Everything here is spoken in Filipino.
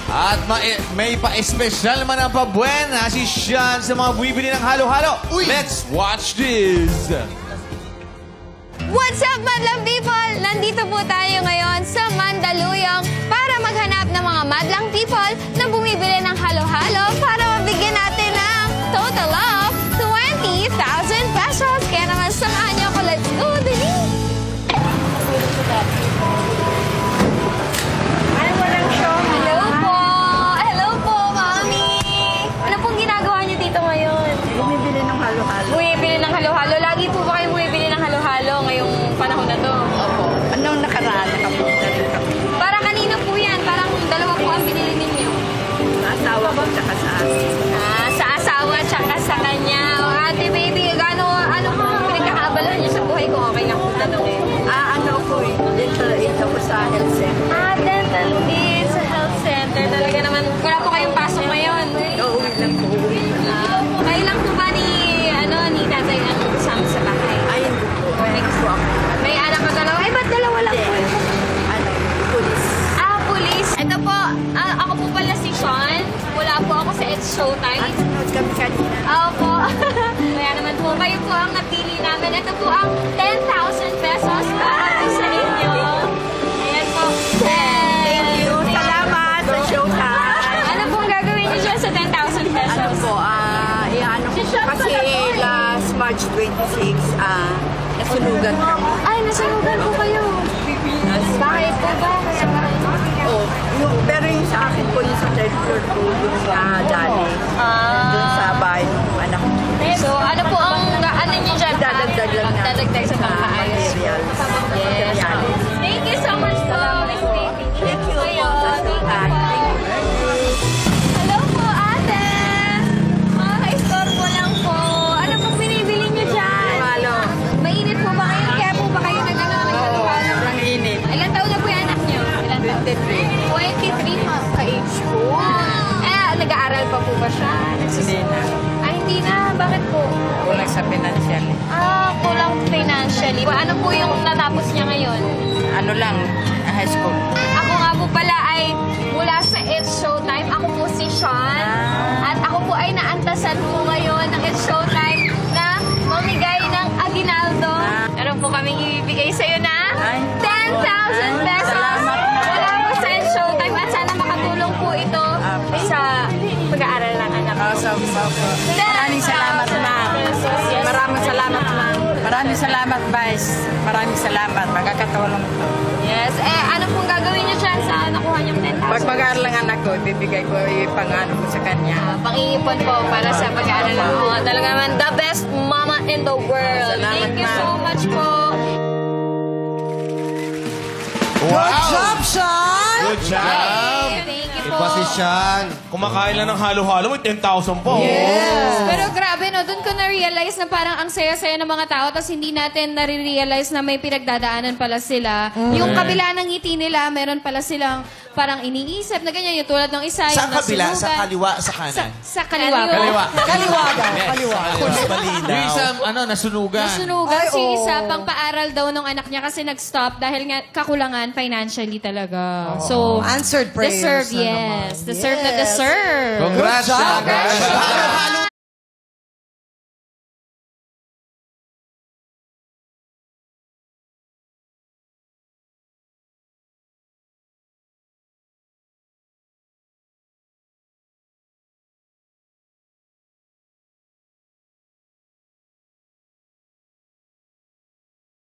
At may pa-espesyal naman ang pabuena si Sean sa mga bumibili ng halo-halo. Let's watch this! What's up, madlang people? Nandito po tayo ngayon sa Mandaluyong para maghanap ng mga madlang people na bumibili ng halo-halo para mabigyan natin ng total of 20,000 pesos. Kaya naman samahan niyo ako. Let's go, dali! Ay, walang show. Hello po! Hello po, Mami! Ano pong ginagawa niyo dito ngayon? Bumibili ng halo-halo. Bumibili ng halo-halo. Lagi po ba kayo bumibili ng halo-halo ngayong panahon na to? Opo. Anong nakaraan? Nakapunta rin kami. Para kanina po yan. Parang dalawa po ang binili ninyo. Sa asawa ko, tsaka sa asin. Sa asawa tsaka sa kanya. O, ate baby, ano pinagkakaabalahan niyo sa buhay kung okay lang po tanongin? Ano ko eh. Dental aid ako sa health center. Dental aid sa health center. Talaga naman, wala po kayong pasok ngayon. Uuwi lang po. Kayo lang po ba ni tatay ang kasama sa bahay? Ay, hindi po. May gusto ako. May anak ka dalawa? Ay, ba't dalawa lang po? Ano, pulis. Police. Ito po, ako po pala si Sean. Wala po ako sa It's Showtime. Nanood kami kanina. Opo. Kaya naman po, kayo po ang napili namin. Ito po ang 10,000 pesos para sa inyo. Ayan po. Thank you. Salamat sa showtime. Ano pong gagawin niyo dyan sa 10,000 pesos? Ano po, iano ko po. Kasi last March 26, nasunugan kami. Ay, nasunugan po kayo. Bakit po ba? Oh, pero yung sa akin po, yung sa third floor po, yung dali. Doon sa bahay ng anak ko. So, ano po ang, ano niyo dyan? Dadagdag lang na. Dadagdag sa pangkaayos. Materials. Yes. Thank you so much po, Miss Baby. Thank you. Hello po, ate. Ka-store po lang po. Ano pong binibili niyo dyan? Halo. Mainit po ba kayo? Kaya po ba kayo nag-halo? Ang init. Ilan taon na po yung anak niyo? Ilan taon? 23. 23 ma. Ka-age po. Nag-aaral pa po ba siya? Hindi na. Hindi na. Bakit po? Kulang sa financial. Kulang financially. Ano po yung natapos niya ngayon? Ano lang, high school. Ako nga po pala ay mula sa It's Showtime. Ako po si Sean. At ako po ay naantasan po ngayon ng It's Showtime na mamigay ng aguinaldo. Meron po kaming ibibigay sa'yo na 10,000 pesos. Wala po sa It's Showtime at sana makatulong po ito sa pag-aaral ng anak ko. Maraming salamat, ma'am. Maraming salamat, ma'am. Maraming salamat, Vice. Maraming salamat. Magkakatulong ito. Yes. Ano pong gagawin niyo dyan sa nakuha niyong 10,000? Pag mag-aaral ng anak ko, ibibigay ko ipang-ano ko sa kanya. Pang-iipon po para sa pag-aaral ng mga talaga naman the best mama in the world. Salamat, Thank you so ma'am. much po. Good job, Sean! Good job! Thank you po. Iba si Sean. Kumakain lang ng halo-halo, may 10,000 po. Yes! Pero grabe, no? Doon ko na-realize na parang ang saya-saya ng mga tao tapos hindi natin nare-realize na may pinagdadaanan pala sila. Yung kabila ng ngiti nila, meron pala silang parang iniisip na ganyan. Yung tulad ng isa, Sa yung kabila, nasunugan. sa kaliwa, sa kanan. Sa kaliwa. Kaliwa. Kaliwa daw, kaliwa. Yung isa, nasunugan. Nasunugan Ay, si oo. isa pang paaral daw ng anak niya kasi nag-stop dahil nga kakulangan financially talaga. So, Answered prayers deserve, na yes. naman. Deserve na Yes. deserve. Congrats, Good job. Sean. Halo-halo